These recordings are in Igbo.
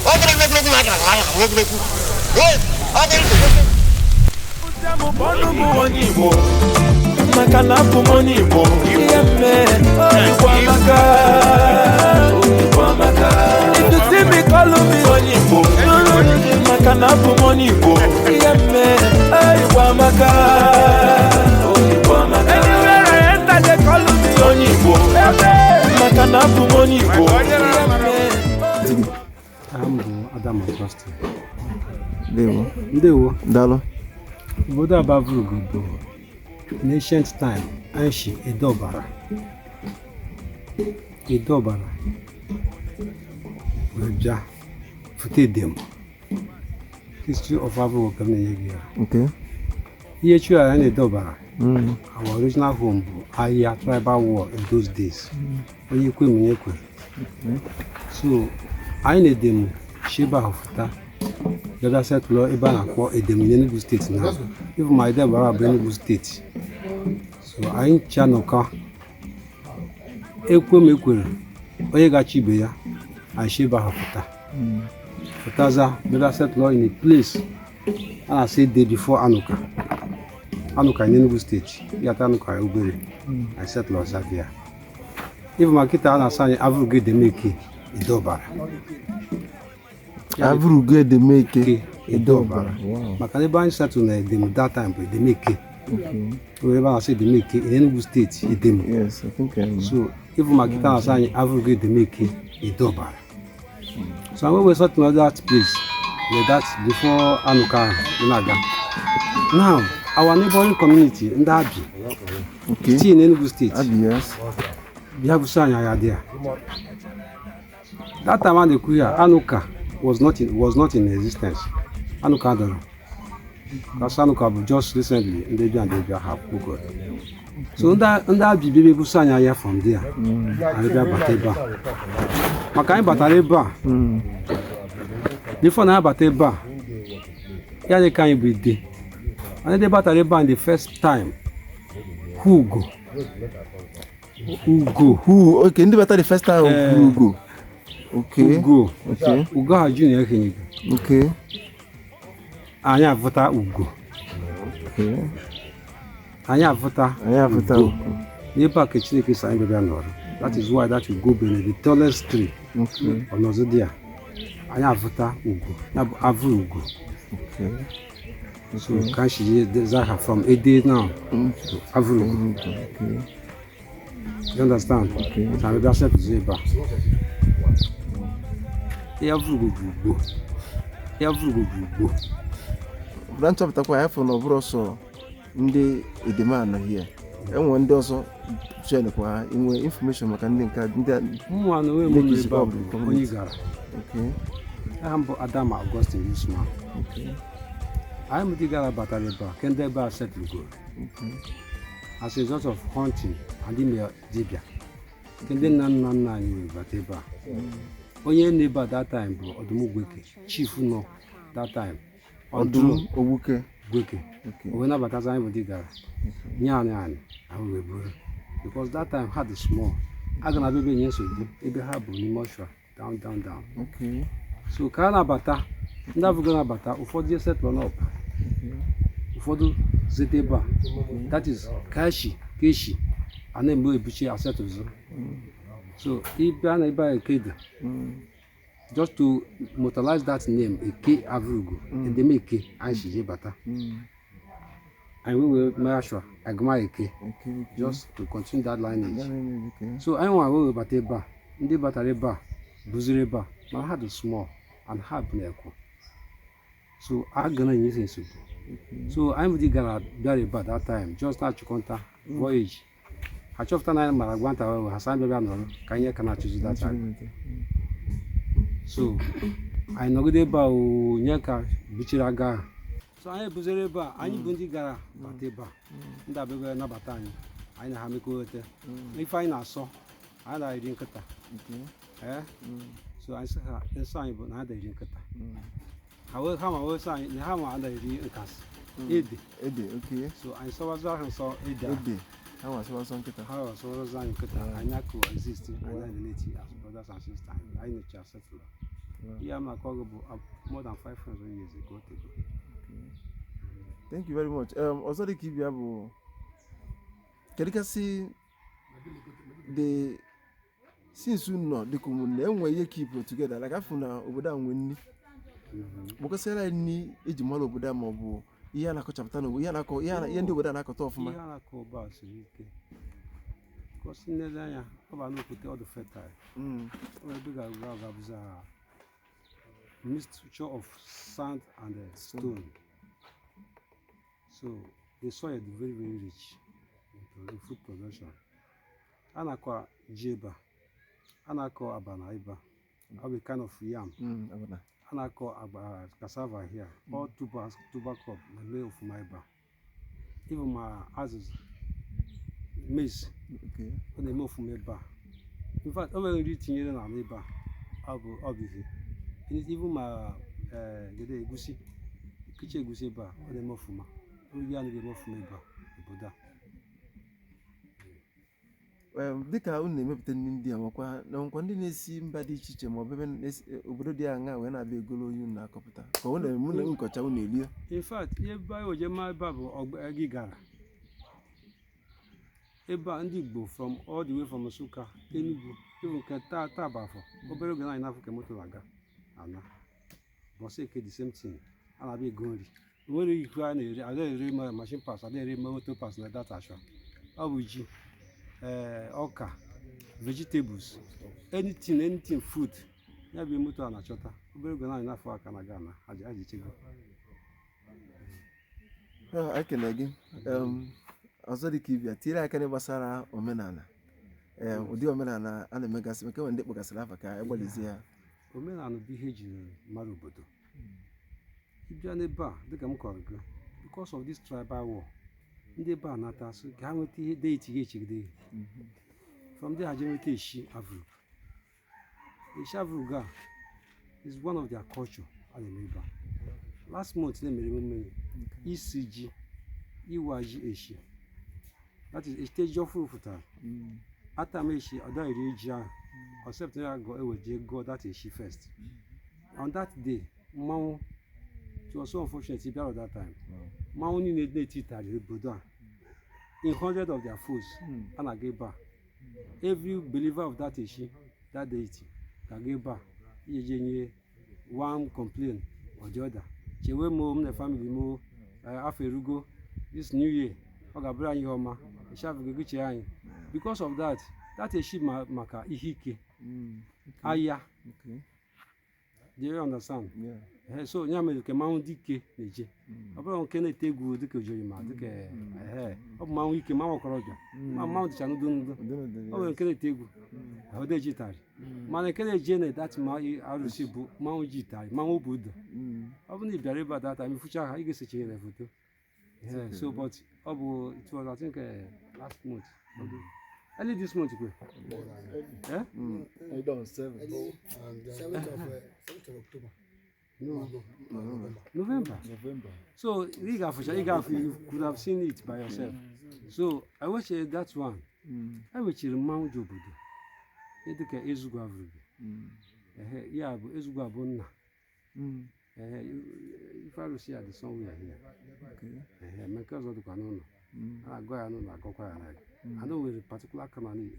If you see me, call me Onyibo. Anywhere I enter, they call me Onyibo. I'm Adam Augusto. Ndewo. Dalo. Obodo Avrugo bụ in ancient time Anshi Edobara Webja Fute Demo. History of Avrugo ka na-enye gị ya. Okay. Ihe chi ya na Edobara. Our original home bụ Ahịa tribal war in those days. Onye kwe mwenye kwe. So anyị na-edem Sheba Hofuta. The other set law ebe a na-akpọ Edem Enugu State now. Even my dad bara bụ Enugu State. So anyị chanụka ekwe m ekwere onye gachi ibe ya anyị Sheba Hofuta. Futaza the other set law in a place a na-say day before Anuka in Enugu State. Yata Anuka obere anyị set law there. Even my kita a na-asa anyị Avrugo Edemeke Edobara. Avrugo Edemeke Edobara. Maka ebe anyị settle na Edem that time bụ Edemeke. So ebe a say Edemeke in Enugu State Edem. Yes, I think I know. So even Makita na say Avrugo Edemeke Edobara. So when we settle in that place, like that before Anuka Inaga. Now our neighboring community in that still in Enugu State. Yes. We have Sanya there. That time when they here, Anuka was not in existence. Anuka don't know. Because Anuka just recently in the have Google. So under baby Busanya here from there. Arabia Bateba. Makai Batareba. Before na Bateba. Here they can be there. And they Batareba the first time. Who? Okay, in the first time Ugo. Okay. Ugo. Okay. Ugo ha junior Kenyigo. Okay. Anya vota Ugo. Okay. Anya vota Ugo. Nepa Kechineke sign baby anor. That is why that Ugo be the tallest tree. Okay. On Ozodia. Anya vota Ugo. Avrugo. Okay. So can she Zaha from Ede now to Avrugo. Okay. You understand? Okay. So I will set Zeba. Avrugo. Branch of Takwa for no broso ndị edemana here. Enwe ndị ọzọ share kwa inwe information maka ndị nka ndị mwa no we mo Zeba onye gara. Okay. I'm Adam Augusto Usman. Okay. I'm the gara Bataleba. Can they be settle go? Okay. As a result of hunting and the Dibia. Can they na you Bateba? Onye neighbor that time bro Odumu Gweke. Chief no that time. Odumu Ogwuke Gweke. Okay. When about that time we gara. Nyani. I will bro. Because that time had a small. I gonna be nyeso do. Ebe ha bu ni moshwa down. Okay. So kana bata. Ndavu gonna bata. Ụfọdụ settle up. Ụfọdụ zeteba. That is Keshi. And then we ebuchi asset of so Iban Iba Ekeda. Just to mortalize that name, Eke Avrugo, and they make Eke Anshi Bata. And we will measure Agma Eke. Just to continue that lineage. Okay. So I want to go Bateba, Ndi Batareba, Buzireba, but I had a small and hard Neko. So I'm gonna use it. So I'm the Gara very bad that time, just not to contact voyage. I chose to nine Maragwanta or Hassan Bebano, Kanya cannot choose that time. So I know good about Nyaka Bichiraga. So I Buzereba, I need Bundigara, Bateba, and I began Nabatani. I know how to go there. If I not saw, I didn't cut. So I said, the sign, but I didn't cut. I will come over sign the hammer under the cast. Eddie, okay. so I saw and saw Eddie. How was one kita? How was one exist? I know existing. I know the native as brothers and sisters. I know just settle. ihe m na-akọ gị bụ more than 500 years ago. Thank you very much. Ọzọ dị ka ibia bụ kedu kasị the since nọ dịka ụmụnne enwe ihe keep together like afụ na obodo a nwe nni gbakọsịara nni eji mara obodo a ma ọ bụ ihe a na-akọchapụta n'obodo ihe ndị obodo a na-akọta ọfụma. Ihe a na-akọ ụba siri ike kọsi nlele anya ọ bụ n'okwute ọdụ fertile ebe ga-abụzi mixture of sand and stone. So the soil is very, very rich in food production. A na-akọ ji ebe a na-akọ abana ebe a bụ kind of yam. A na-akọ cassava here. All tuber crop na-eme ofuma ebe a. Even ma azụzụ maize ọ na-eme ofuma ebe a. In fact, ọ nwere nri tinyere n'ala ebe a ọ bụ ihe. Even ma egusi kiche egusi ebe a ọ na-eme ofuma. Oyi a na-eme ofuma ebe a obodo a. Dịka unu na-emepụta ndị a nwekwa ndị na-esi mba dị iche iche ma ọ bụ obodo dị aṅa wee na-abịa egolo oyi unu na-akọpụta ka ọ na-eme nkọcha unu erie. In fact, ebe anyị oje ma ebe a bụ Igala. Ebe a ndị Igbo from all the way from Nsukka, Enugu, even nke taa bụ afọ obere oge anyị na-afụ ka moto na-aga ana bọsị eke the same thing a na-abịa ego nri. Nwere ikwu a na-eri ada eri machine pass ada eri moto pass na data ashọ. Ọ bụ ji ọka vegetables anything food ya bụ moto a na-achọta obere oge anyị na-afụ aka na Ghana aji chego. Ekele gị. Ọzọ dị ka ibia tinyere aka gbasara omenala ụdị omenala a na-emegasị maka ndị kpọgasịrị afa ka egbalizie ha. Omenala bụ ihe eji mara obodo. Ịbịa n'ebe a dịka m kọrọ gị because of this tribal war ndị ebe a nata so ka ha nweta ihe deity ga echegide from there ha je nweta eshi Avrugo. Eshi Avrugo a is one of their culture a na-eme ebe a. Last month na-emere emume isi ji iwa ji eshi. That is eshite ji ọfụrụ pụtara. Ata m eshi ọ daghị eri ji ahụ except ya eweje go that eshi first. On that day mmanwụ it was so unfortunate he died at that time. Mmanwụ niile na-eti itari obodo a in 100 of their foes a na-aga ebe a. Every believer of that eshi that deity ga-aga ebe a ije nye one complain or the other. Chewe m na family m afọ erugo this new year ọ ga-abụrụ anyị ihe ọma eshi Avrugo egochie anyị. Because of that eshi maka ihe ike aya. Do you understand? So nya mere ke mmanwụ dị ike na-eje ọ bụrụ nke na-ete egwu dịka ojorima dịka ọ bụ mmanwụ ike mmanwụ ọkọrọbịa mmanwụ dịcha n'udo ọ nwere nke na-ete egwu ọ dị eji itari mana nke na-eje na dati ma arụsị bụ mmanwụ ji itari mmanwụ bụ udo. Ọ bụ na ị bịara ebe a data ma ifucha ha ị ga-esechi na foto. So but ọ bụ it was I think last month early this month kwe November. So you could have seen it by yourself. So I watched that one. I watched mmanwụ ji obodo dịka Ezugbo Avrugo. Ya bụ Ezugbo abụ nna. If I see at the song we are here. Make us do n'ụlọ. I go ya n'ụlọ agụkwa ya na. I know with a particular clan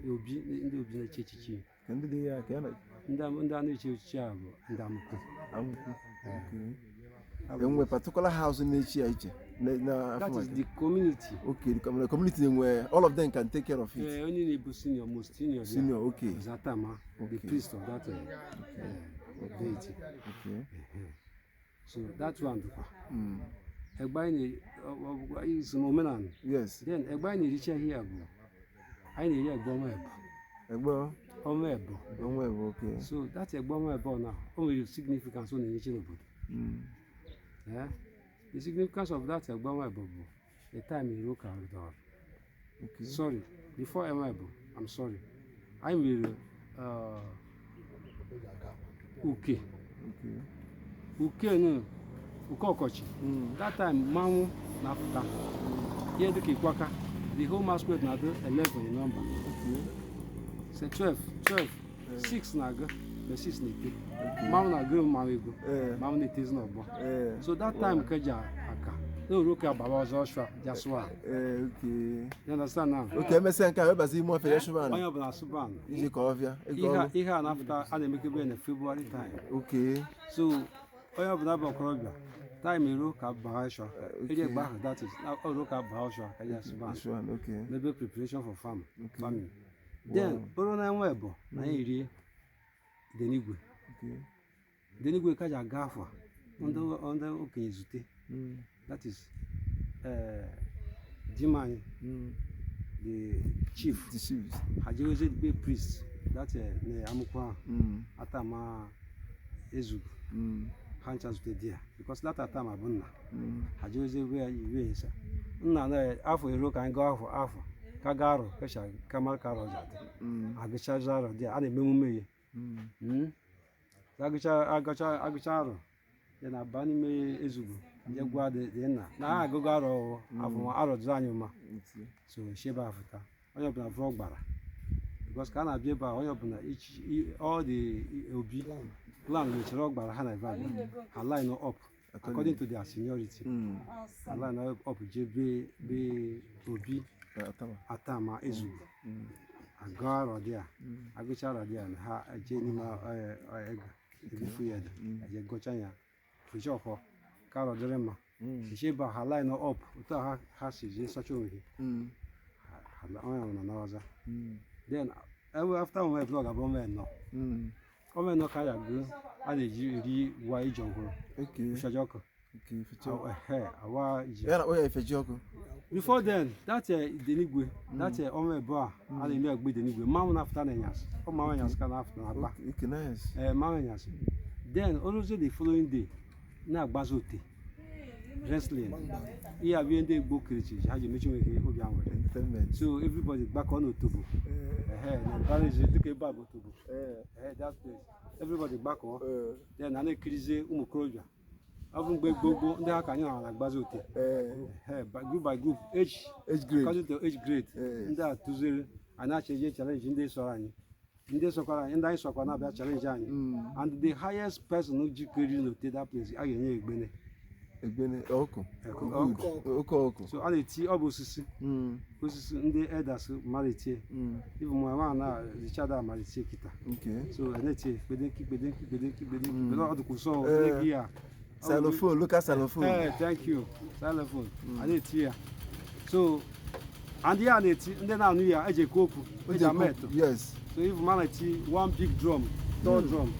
obi ndị obi na echichi. Ndị dị ya ka ya ndị a na-eche echichi a bụ ndị amụkwu. Enwe particular house na-echi ya iche. That is the community. Okay, the community where all of them can take care of it. Only the senior, most senior. Senior, okay. Zatama, the priest of that deity. Okay. So that one. Egbaini is omenala. Yes. Then Egbaini reach here. I need a bomb. Egbo. Omebo. Okay. So that's a bomb now. Only significance on the nation. Yeah. The significance of that Egbo, the time in local door. Okay. Sorry. Before Emebo, I'm sorry. I will Uke. No. Ukokochi. That time Mamu Nafuta. Here the Kikwaka. The whole masquerade now 11 in number. Say 12. 6 naga. Besis na-ete. Mmanwụ na-agụ mmanwụ ego. Mmanwụ na-etezi n'ọgbọ. So that time keja aka. No roke about Joshua just one. Okay. You understand now? Okay, emesịa nke a webazi ime ofe yeshuban. Onye ọbụla asụban. Iji ka ọbịa. Ihe a na-apụta a na-emekebe na February time. Okay. So onye ọbụla bụ okorobịa. Time ero ka baa shwa. Eje gba ahụ that is. Oro ka baa shwa ka ya asụban. Okay. Maybe preparation for farming. Then oro na enwe ebo na eri denigwe. Okay. Denigwe ka ja ga afọ. Ndị okenye zute. That is Jimani, the chief. The chiefs. Hajeweze be priest. That ne amukwa atama ezu. Hancha zute there because that atama bunna. Hajeweze where you is. Nna na afọ ero ka ngo afọ kagaro kesha kamal karo jate. Agicha zaro there ana ememume ye. Agacha aro. Then abani me ezugo. Je gwa de na agụgụ arọ afọ arọ dị anyị ma so sheba Africa onye ọbụla vlog gbara because ka na abịa ebe a onye ọbụla all the obi plan which rock gbara ha na ebe ha line up according to their seniority line up je be obi atama ezugo agụ arọ dị a agụcha arọ dị a ha je n'ime ega ebifu ya je gocha ya fujoko Carol Drema. She ba her line up. Uta ha si je such a way. Then after we blog about men no. Come no kaya go. I dey why jungle. Okay. Shajoko. Okay. Awa. Yeah, we have a joke. Before then, that Denigwe, that Ome Bar, I dey make with Denigwe. Mama after Nenyas. Oh, Mama Nyas can after. Okay, nice. Mama Nyas. Then always the following day. Na agbazote wrestling here we ndị Igbo kiriji ha ji mechi nweke obi anwere so everybody back on Otobo na Paris dịka ebe a bụ Otobo that place everybody back on then na na-ekirizie ụmụ okorobịa ọ bụ mgbe gbogbo ndị ha ka anyị na agbazote group by group age grade according to age grade ndị a tụziri anyị na-acheje challenge ndị sọrọ anyị ndị sọkwara anyị ndị anyị sọkwa na-abịa challenge anyị and the highest person who jikere n'ote that place a ga-enye egbene ọkụ so a na-eti ọ bụ osisi ndị elders malitie ibu mama na richard malitie kita so a na-eti kpedenki ọ dịkwa ụsọ gị ya xylophone local xylophone thank you xylophone a na-eti ya so and ya na-eti ndị na-anụ ya eji ekwu okwu eji ama eto yes. So if man one big drum, third drum,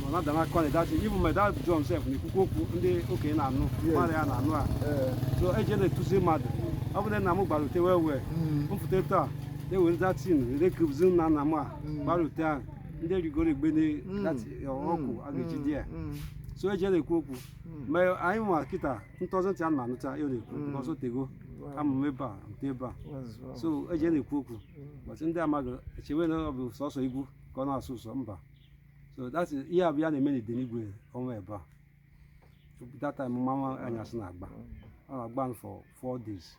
another corner that even my that drum self, ni kuku ndi okay na no, Maria na no. So agent to say mad. After then na mo balute well. Comfortable. They will that thing, they keep zoom na na ma. Balute. Ndi you go gbene that oku agaji there. So agent kuku. My I am kita 2000 yan manuta yo dey also tego. I'm member, so agent kuku. But in there, she went over also Igbo, gonna so somber. So that's it. Yeah, we are many Denigwe on my bar. That time, Mama and Yasnagba. I banned for 4 days.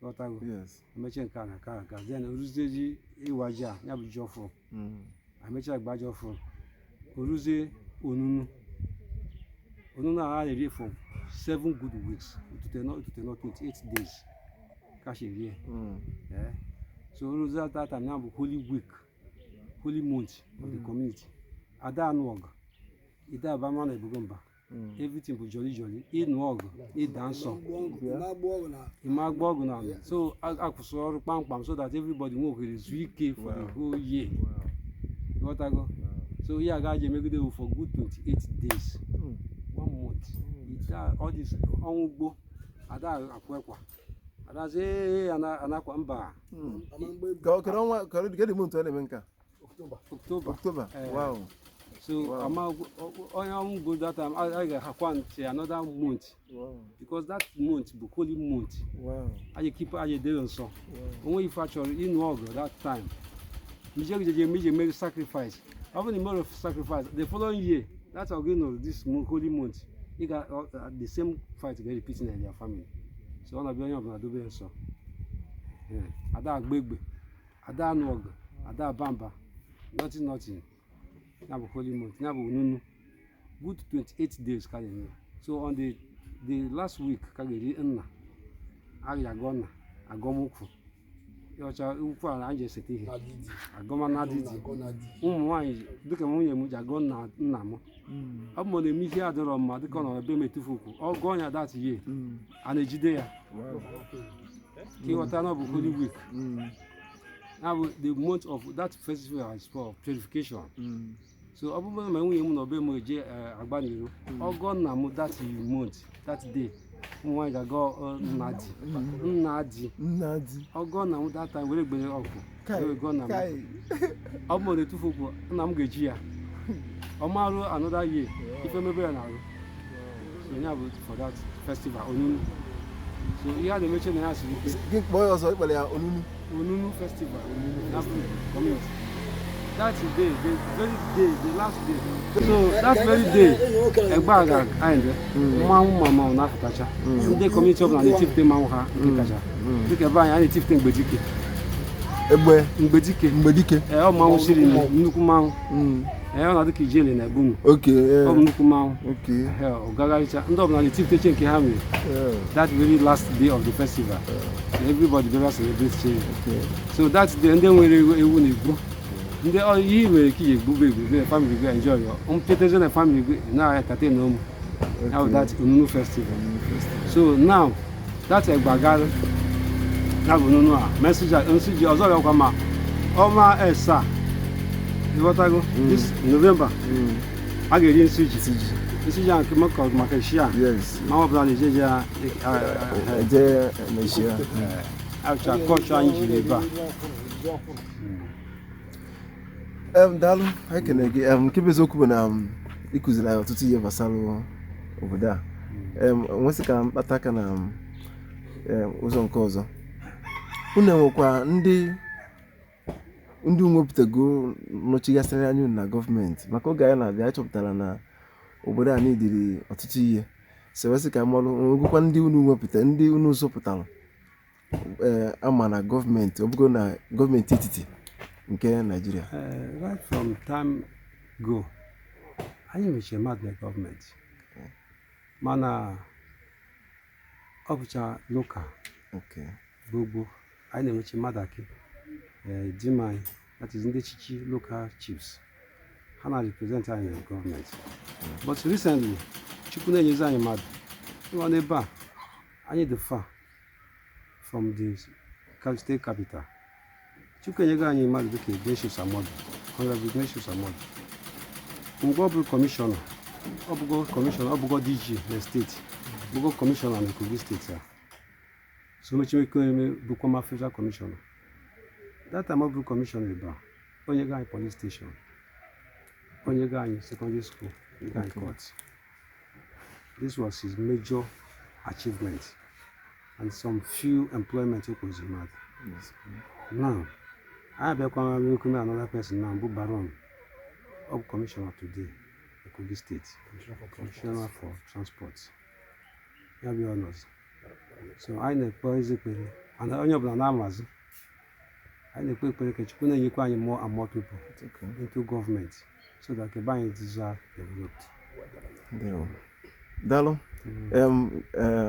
What I yes. I mentioned Kana. Then Uruzeji, Iwaja, Yabu Joffo. I mentioned Bajofo. Uruze, Ununu. Ununa had a year for 7 good weeks. To not 28 days. Cash a year. Yeah. So result that time now holy week, holy month of the community. Ada anwog, ida bama na ebugomba. Everything was jolly. In wog, in dance on. Imagbo na. So I could so pam so that everybody will is week for the whole year. What I go? So here guys, you make it for good 28 days. 1 month. Ida all this onugbo. Ada akwekwa. Ada say anakwa mba. Get the month to October. Wow. So I'm good that time. I have one another month. Wow. Because that month, the holy month. Wow. I keep a day on so. When you factory in August that time, you make sacrifice. Even the more of sacrifice, the following year, that's how you know this holy month. You got the same fight get repeating in their family. So on a billion of Adobe so. Ada Gbegbe, Ada Nog, Ada Bamba, nothing. na bụ holy month, na bụ onunu. Good 28 days ka ga-eme. So on the last week ka ga-eri nna. A ga-agọ nna, agọmụkwụ. Ịọcha ukwu ala anyị esete ihe. Agọma na didi. Ụmụ nwaanyị dịka nwunye m ji agọ nna m. Ọ bụ na eme ihe adịrọ mma dịka ọ nọ ebe metufu ukwu. Ọ gụọ ya that year. A na-ejide ya. Ka ịghọta na ọ bụ holy week. Now the month of that festival is for purification. So ọ bụrụ na nwunye m na ọbe m je agba n'iru. Ọ gụọ nna m that month, that day. Nwa ga-agọ Nnadi. Ọgọ na m that time were gbere ọgwụ. Ọ bụ na etufu okwu nna m ga-eji ya. Ọ marụ another year. Ife mebe ya na-arụ. So ya bụ for that festival onunu. So ihe a na-emeche na ya siri ike. Gị kpọọ ya ọzọ ịkpọrọ ya Onunu festival. Community. That's the day, the very day, the last day. So that very day, Egbaga and Mama na Fatacha. The community of the native Maha, Kacha. Look at by any native thing Bedike. Bedike. Mount Siri, Nukuman. The Kijil in a boom. Okay, Nukuman. Okay. Gagaricha. And of the native teaching Kihami. That very last day of the festival. Everybody very celebrates. So that's the end we go. Ndị ihe nwere ike iji gbube family go enjoy your mpeteze na family go na entertain them. How that onunu festival. So now that Egbaga na onunu a message ọzọ ya kwa ma ọma esa iwotago this November a ga-eri nsiji a nke maka shia ma ọ bụla na-eje shia acha culture anyị jiri ebe a. Daalụ, anyị kene gị. Nke bụ eziokwu bụ na ịkụziri anyị ọtụtụ ihe gbasara obodo a. Nwesị ka mkpata aka na ụzọ nke ọzọ. Unu enwekwa ndị nwepụtago nọchigasịrị anya na gọọmenti maka oge anyị na-abịa chọpụtara na obodo a na-ediri ọtụtụ ihe. Sewesị ka mmalụ nwegwukwa ndị unu nwepụta, ndị unu zọpụtara ama na gọọmenti, ọ bụgo na gọọmenti etiti nke Nigeria. Right from time go, anyị mechie mmadụ na gọọmenti. Mana ọ bụcha local. Gbogbo, anyị na-emechi mmadụ akị. Dimai, that is ndị chichi local chiefs. Ha na-represent anyị na gọọmenti. But recently, Chukwu na-enyezi anyị mmadụ. Ịwa n'ebe a, anyị dị far from the state capital. Chukwuenyego anyị mmadụ dịka Ignatius Amodu, Honorable Ignatius Amodu. Mgbe ọ bụrụ kọmishọna, ọ bụgo DG na steeti, bụgo kọmishọna na Kogi State ya. So mechimeko eme bụkwa ma federal kọmishọna. That time ọ bụrụ kọmishọna ebe a, onye go anyị police station, onye go anyị secondary school, onye go anyị court. This was his major achievement and some few employment o kwesịrị mmadụ. Now, I have another person now, Baron, of Commissioner today, Kogi State, Commissioner for Transport. You have your honors. So I know basically, and I only have Amazon. I know you can more and more people into government so that the buying is developed. Dalo,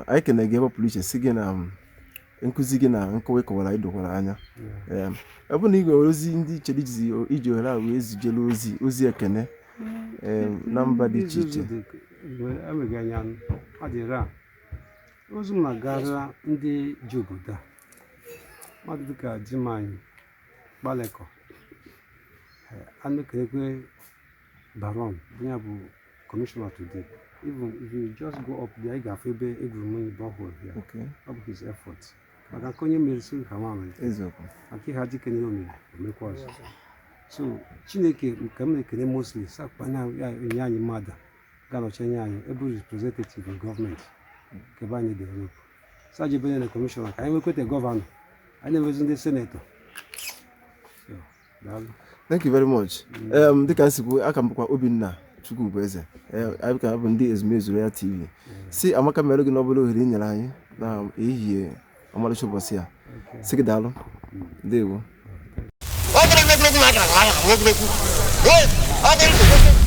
I can give up police again. Nkụzi gị na nkọwa ịkọwara anyị dokwara anya. Ọ bụ na igwe ozi ndị chere iji ohere a wee zijere ozi ekene na mba dị iche iche. Enweghị anya adịra ozi m na-agara ndị ji obodo a. Mmadụ dịka Dimai Gbaleko, a na-ekerekwe Baron, onye bụ commissioner today. Even if you just go up there, you can feel ebe egwuregwu borehole here. Of his efforts. Maka konye mere so kama aki ha dike ne omere omekwa ọzọ. So Chineke nke m na-ekene mostly sakpanya ya enye anyị mmadụ ga-anọchi anya anyị ebe representative in government nke ba anyị develop. Saje benye na commissioner ka anyị nwekwete gọvanọ, anyị na-enwezi ndị senator. So daalụ. Thank you very much. Dịka nsikwu aka m bụkwa Obinna Chukwueze. Anyị ka bụ ndị ezumezu Royal TV. Si Amaka mere gị n'ọbụla ohere nyere anyị na ehihie ọmalịcha ụbọchị a. Sị gị daalụ. Ndewo. Hey,